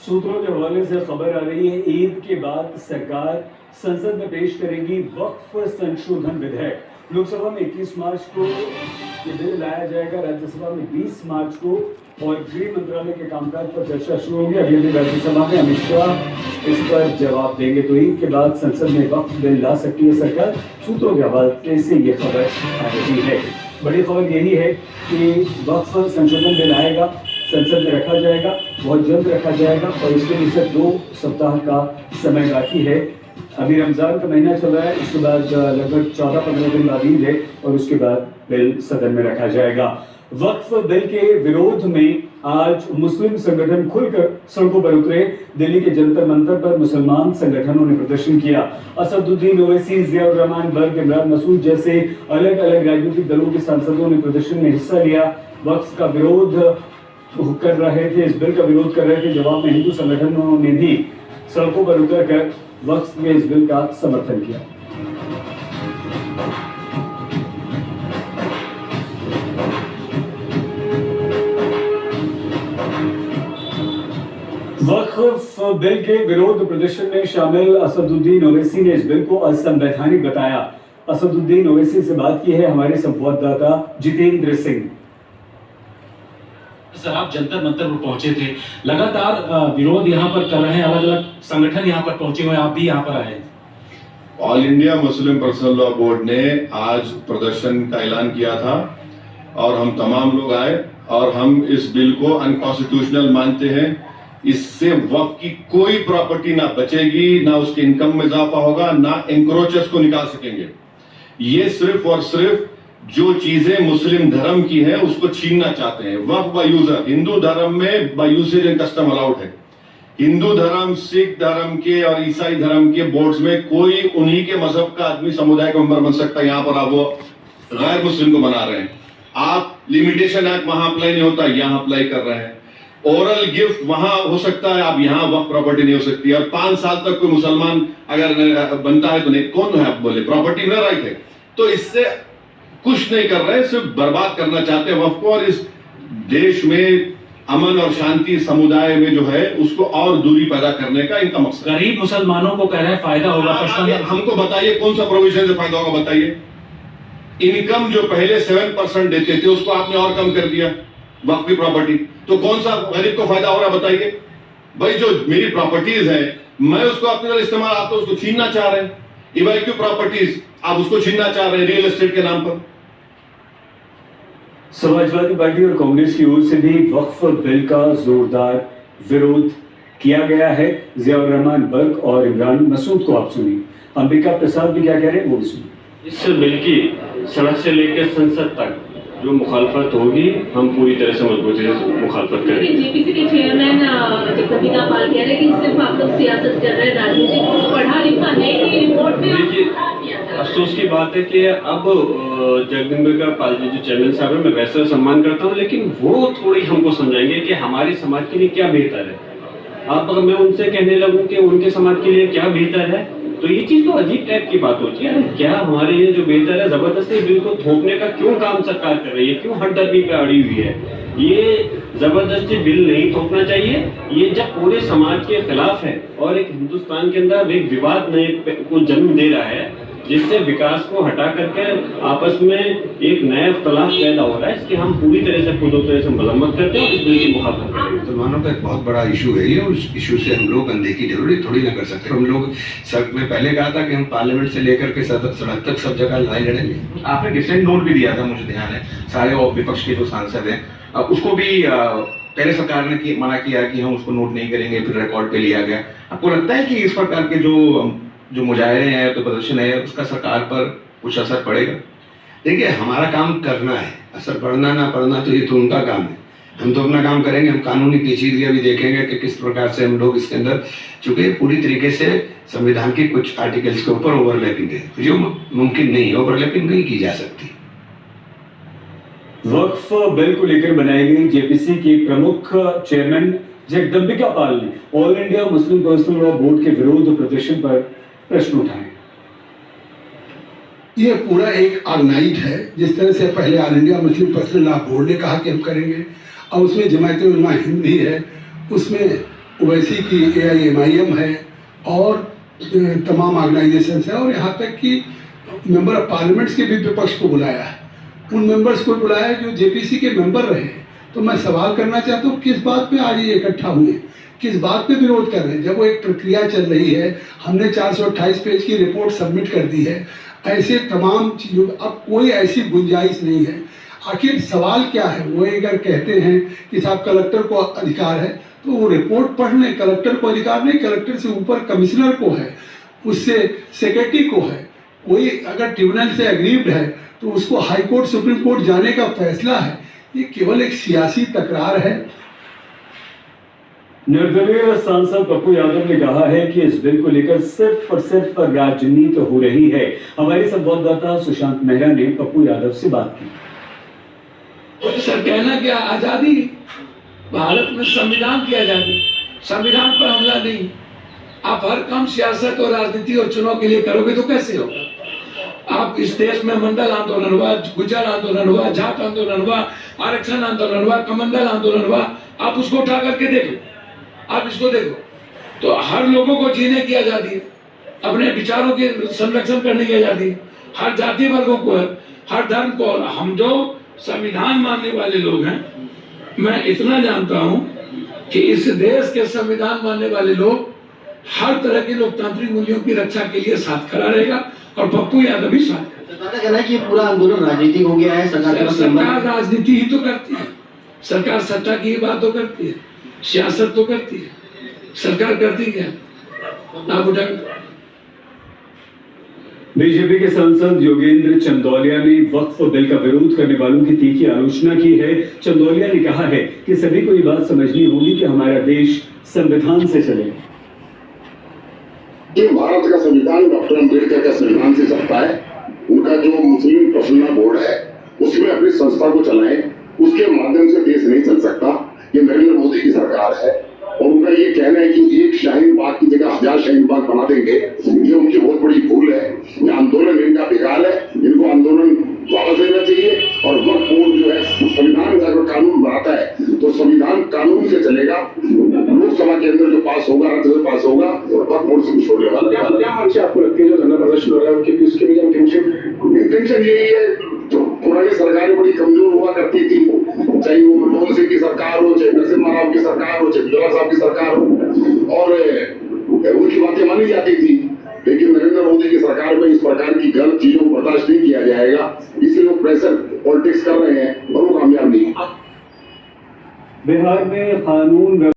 सूत्रों के हवाले से खबर आ रही है, ईद के बाद सरकार संसद में पेश करेगी वक्फ संशोधन विधेयक। लोकसभा में 21 मार्च को ये बिल लाया जाएगा, राज्यसभा में 20 मार्च को, और गृह मंत्रालय के कामकाज पर चर्चा शुरू होगी। अगले दिन राज्यसभा में अमित शाह इस पर जवाब देंगे। तो ईद के बाद संसद में वक्फ बिल ला सकती है सरकार। सूत्रों के हवाले से ये खबर आ रही है। बड़ी खबर यही है कि वक्फ संशोधन बिल आएगा, संसद में रखा जाएगा, बहुत जल्द रखा जाएगा, और इसके लिए सिर्फ 2 सप्ताह का समय बाकी है। अभी रमजान का महीना चल रहा है, उसके बाद लगभग 14-15 दिन बाद ईद है, और उसके बाद बिल सदन में रखा जाएगा। वक्फ बिल के विरोध में आज मुस्लिम संगठन खुलकर सड़कों पर उतरे। दिल्ली के जंतर मंतर पर मुसलमान संगठनों ने प्रदर्शन किया। असदुद्दीन ओवैसी, जियाउर रहमान बर्क, इमरान मसूद जैसे अलग अलग राजनीतिक दलों के सांसदों ने प्रदर्शन में हिस्सा लिया। वक्फ का विरोध कर रहे थे, इस बिल का विरोध कर रहे थे। जवाब में हिंदू संगठनों ने भी सड़कों पर उतरकर वक्फ के इस बिल का समर्थन किया। वक्फ बिल के विरोध प्रदर्शन में शामिल असदुद्दीन ओवैसी ने इस बिल को असंवैधानिक बताया। असदुद्दीन ओवैसी से बात की है हमारे संवाददाता जितेंद्र सिंह। सर, आप जंतर मंतर पर पहुंचे थे, लगातार विरोध यहाँ पर कर रहे हैं, अलग अलग संगठन यहाँ पर पहुंचे हुए, आप भी यहाँ पर आए। All India Muslim personal law board ने आज प्रदर्शन का ऐलान किया था और हम तमाम लोग आए, और हम इस बिल को अनकॉन्स्टिट्यूशनल मानते हैं। इससे वक्फ की कोई प्रॉपर्टी ना बचेगी, ना उसके इनकम में इजाफा होगा, ना एंक्रोचर्स को निकाल सकेंगे। ये सिर्फ और सिर्फ जो चीजें मुस्लिम धर्म की हैं उसको छीनना चाहते हैं। वक्फ बाय यूजर, हिंदू धर्म में by usage and custom allowed है। हिंदू धर्म, सिख धर्म के और ईसाई धर्म के बोर्ड्स में कोई उन्हीं के मजहब का आदमी समुदाय का मेंबर बन सकता है। यहाँ पर आप वो गैर मुस्लिम को बना रहे हैं। आप लिमिटेशन एक्ट वहां अप्लाई नहीं होता, यहाँ अप्लाई कर रहे हैं। ओरल गिफ्ट वहां हो सकता है, आप यहाँ वक्फ प्रॉपर्टी नहीं हो सकती। और 5 साल तक कोई मुसलमान अगर बनता है तो नहीं, कौन है आप बोले, प्रॉपर्टी में राइट है। तो इससे कुछ नहीं कर रहे, सिर्फ बर्बाद करना चाहते हैं वक्फ को, और इस देश में अमन और शांति समुदाय में जो है उसको और दूरी पैदा करने का इनका मकसद। गरीब मुसलमानों को कह रहे हैं फायदा होगा। हमको बताइए कौन सा प्रोविजन से फायदा होगा, बताइए। इनकम जो पहले 7% देते थे उसको आपने और कम कर दिया वक्फ की प्रॉपर्टी, तो कौन सा गरीब को फायदा हो रहा है, बताइए। भाई जो मेरी प्रॉपर्टीज है मैं उसको अपने तरह इस्तेमाल, आप तो उसको छीनना चाह रहे हैं। इवैक्यू प्रॉपर्टीज आप उसको छीनना चाह रहे हैं रियल एस्टेट के नाम पर। समाजवादी पार्टी और कांग्रेस की ओर से भी वक्फ बिल का जोरदार विरोध किया गया है। जियाउर रहमान बर्क और इमरान मसूद को आप सुनिए। अंबिका प्रसाद भी क्या कह रहे हैं वो भी सुनिए। इस बिल की सड़क से लेकर संसद तक जो मुखालफत होगी, हम पूरी तरह से मजबूती से मुखालफत करेंगे। जेपीसी के चेयरमैन जगदम्बिका पाल कह रहे हैं कि सिर्फ आप लोग सियासत कर रहे हैं, राजनीति को पढ़ा लिखा नहीं कि रिपोर्ट में। देखिए, अफसोस की बात है कि अब जगदम्बिका पाल जी जो चेयरमैन साहब है, मैं वैसे सम्मान करता हूँ, लेकिन वो थोड़ी हमको समझाएंगे कि हमारे समाज के लिए क्या बेहतर है। आप अगर मैं उनसे कहने लगूँ कि उनके समाज के लिए क्या बेहतर है, तो ये चीज तो अजीब टाइप की बात होती है। क्या हमारे लिए जो बेहतर है, जबरदस्ती बिल को थोपने का क्यों काम सरकार कर रही है, क्यों हटदर्मी पे अड़ी हुई है। ये जबरदस्ती बिल नहीं थोपना चाहिए। ये जब पूरे समाज के खिलाफ है और एक हिंदुस्तान के अंदर एक विवाद नए को जन्म दे रहा है, जिससे विकास को हटा करके आपस में एक नया इख्तलाफ पैदा हो रहा है, इसकी हम पूरी तरह से खुद तरह से मजम्मत करते हैं और इस बिल की मुखालफत करते हैं। मुसलमानों का एक बहुत बड़ा इशू है ये, और उस इशू से हम लोग अनदेखी जरूरी थोड़ी ना कर सकते। हम लोग सड़क में पहले कहा था कि हम पार्लियामेंट से लेकर के सड़क तक सब जगह लड़ाई लड़ेंगे। आपने डिसेंट नोट भी दिया था, मुझे ध्यान है, सारे विपक्ष के जो सांसद हैं उसको भी पहले सरकार ने मना किया कि हम उसको नोट नहीं करेंगे, फिर रिकॉर्ड पे लिया गया। आपको लगता है कि इस प्रकार के जो मुजाहरे हैं, तो प्रदर्शन है, उसका सरकार पर कुछ असर पड़ेगा? देखिए, हमारा काम करना है, असर पड़ना ना पड़ना तो ये तो उनका काम है। हम तो अपना काम करेंगे। हम कानूनी पेचीदगियां भी देखेंगे कि किस प्रकार से हम लोग इसके अंदर, चूंकि पूरी तरीके से संविधान के कुछ आर्टिकल्स के ऊपर ओवरलैपिंग है, जो मुमकिन नहीं है, ओवरलैपिंग नहीं की जा सकती। वक्फ बिल को लेकर बनाई गई जेपीसी की प्रमुख चेयरमैन जगदम्बिका पाल ने all India Muslim personal law board के विरोध प्रदर्शन पर प्रश्न उठाए। ये पूरा एक ऑर्गेनाइज्ड है, जिस तरह से पहले all India Muslim personal law board ने कहा कि हम करेंगे, और उसमें जमायत उलमा हिंद भी है, उसमें ओवैसी की AIMIM है और तमाम ऑर्गेनाइजेशन है, और यहाँ तक कि मेंबर ऑफ पार्लियामेंट्स के भी विपक्ष को बुलाया है, उन मेंबर्स को बुलाया जो JPC के मेंबर रहे। तो मैं सवाल करना चाहता हूँ, किस बात पे आज ये इकट्ठा हुए, किस बात पे विरोध कर रहे हैं, जब वो एक प्रक्रिया चल रही है। हमने 428 पेज की रिपोर्ट सबमिट कर दी है। ऐसे तमाम चीज़ों, अब कोई ऐसी गुंजाइश नहीं है। आखिर सवाल क्या है? वो अगर कहते हैं कि साहब कलेक्टर को अधिकार है, तो वो रिपोर्ट पढ़ लें। कलेक्टर को अधिकार नहीं, कलेक्टर से ऊपर कमिश्नर को है, उससे सेक्रेटरी को है। कोई अगर ट्रिब्यूनल से अग्रीव्ड है तो उसको हाई कोर्ट सुप्रीम कोर्ट जाने का फैसला है। ये केवल एक सियासी तकरार है। निर्दलीय सांसद पप्पू यादव ने कहा है कि इस बिल को लेकर सिर्फ और सिर्फ राजनीति हो रही है। हमारे संवाददाता सुशांत मेहरा ने पप्पू यादव से बात की। सर, कहना क्या, आजादी, भारत में संविधान की आजादी, संविधान पर हमला नहीं। आप हर काम सियासत और राजनीति और चुनाव के लिए करोगे तो कैसे होगा? आप इस देश में मंडल आंदोलन हुआ, गुज्जर आंदोलन हुआ, जाट आंदोलन हुआ, आरक्षण आंदोलन हुआ, कमंडल आंदोलन हुआ, आप उसको उठा करके देखो, आप इसको देखो। तो हर लोगों को जीने की आजादी है, अपने विचारों के संरक्षण करने की आजादी है, हर जाति वर्गों को है, हर धर्म को। हम जो संविधान मानने वाले लोग हैं, मैं इतना जानता हूं कि इस देश के संविधान मानने वाले लोग हर तरह के लोकतांत्रिक मूल्यों की रक्षा के लिए साथ खड़ा रहेगा, और पप्पू यादव भी साथ खड़ा। सरकार का कहना है कि पूरा आंदोलन राजनीतिक हो गया है। सरकार राजनीति ही तो करती है, सरकार सत्ता की ही बात तो करती है, सियासत तो करती है। सरकार करती क्या? आप उठा। बीजेपी के सांसद योगेंद्र चंदौलिया ने वक्फ बिल का विरोध करने वालों की तीखी आलोचना की है। चंदौलिया ने कहा है कि सभी को ये बात समझनी होगी कि हमारा देश संविधान से चले। ये भारत का संविधान डॉक्टर अम्बेडकर का संविधान से चलता है। उनका जो मुस्लिम प्रसन्ना बोर्ड है उसमें अपनी संस्था को चलाएं, उसके माध्यम से देश नहीं चल सकता। ये नरेंद्र मोदी की सरकार है और उनका ये कहना है कि एक शाहीन बाग की जगह 1000 शाहीन बाग बना देंगे, ये उनकी बहुत बड़ी भूल है। ये आंदोलन इनका बेकार है, इनको आंदोलन वापस लेना चाहिए। और वक्फ बोर्ड जो है संविधान का अगर कानून बनाता है तो संविधान कानून से चलेगा। लोकसभा के अंदर जो पास होगा, राज्यसभा पास होगा, वक्फ बोर्ड से कुछ होने वाला नहीं। क्या मंशा आपको लगती है जो धरना प्रदर्शन हो रहा है उनके उसके भी इंटेंशन यही है? तो पुरानी सरकारें बड़ी कमजोर हुआ करती थी, चाहे वो मनमोहन सिंह की सरकार हो, चाहे नरसिम्हा राव की सरकार हो, चाहे बिरला साहब की सरकार हो, और उनकी बातें मानी जाती थी। लेकिन नरेंद्र मोदी की सरकार में इस प्रकार की गलत चीजों को बर्दाश्त नहीं किया जाएगा, इसलिए वो प्रेशर पॉलिटिक्स कर रहे हैं और वो कामयाब नहीं। बिहार में कानून